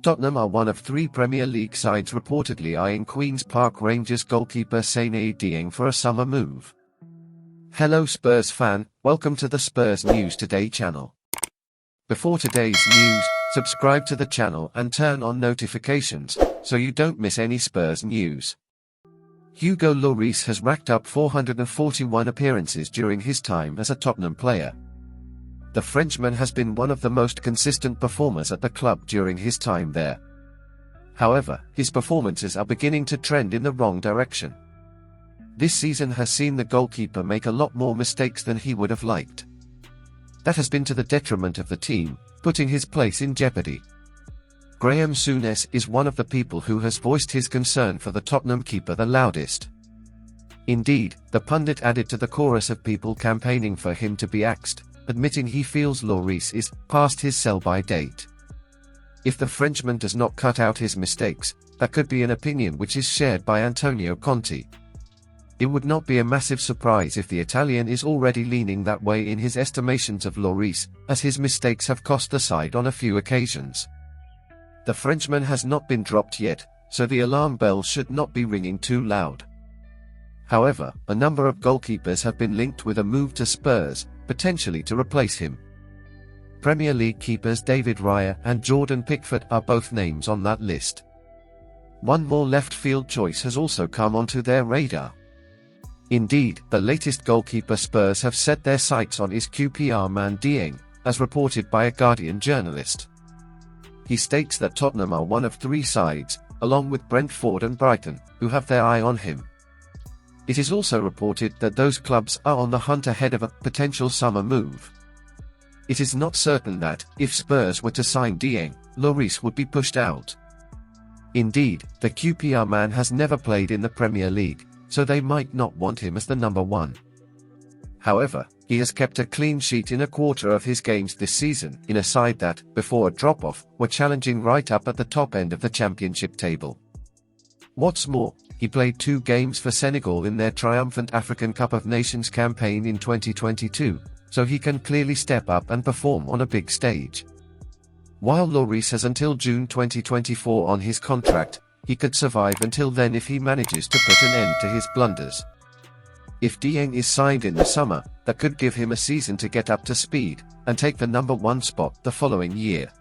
Tottenham are one of 3 Premier League sides reportedly eyeing Queen's Park Rangers goalkeeper Sany Dieng for a summer move. Hello Spurs fan, welcome to the Spurs News Today channel. Before today's news, subscribe to the channel and turn on notifications, so you don't miss any Spurs news. Hugo Lloris has racked up 441 appearances during his time as a Tottenham player. The Frenchman has been one of the most consistent performers at the club during his time there. However, his performances are beginning to trend in the wrong direction. This season has seen the goalkeeper make a lot more mistakes than he would have liked. That has been to the detriment of the team, putting his place in jeopardy. Graham Souness is one of the people who has voiced his concern for the Tottenham keeper the loudest. Indeed, the pundit added to the chorus of people campaigning for him to be axed, admitting he feels Lloris is past his sell-by date. If the Frenchman does not cut out his mistakes, that could be an opinion which is shared by Antonio Conte. It would not be a massive surprise if the Italian is already leaning that way in his estimations of Lloris, as his mistakes have cost the side on a few occasions. The Frenchman has not been dropped yet, so the alarm bells should not be ringing too loud. However, a number of goalkeepers have been linked with a move to Spurs, potentially to replace him. Premier League keepers David Raya and Jordan Pickford are both names on that list. One more left-field choice has also come onto their radar. Indeed, the latest goalkeeper Spurs have set their sights on is QPR man Dieng, as reported by a Guardian journalist. He states that Tottenham are one of 3 sides, along with Brentford and Brighton, who have their eye on him. It is also reported that those clubs are on the hunt ahead of a potential summer move. It is not certain that, if Spurs were to sign Dieng, Lloris would be pushed out. Indeed, the QPR man has never played in the Premier League, so they might not want him as the number 1. However, he has kept a clean sheet in a quarter of his games this season, in a side that, before a drop-off, were challenging right up at the top end of the championship table. What's more, he played 2 games for Senegal in their triumphant African Cup of Nations campaign in 2022, so he can clearly step up and perform on a big stage. While Lloris has until June 2024 on his contract, he could survive until then if he manages to put an end to his blunders. If Dieng is signed in the summer, that could give him a season to get up to speed, and take the number 1 spot the following year.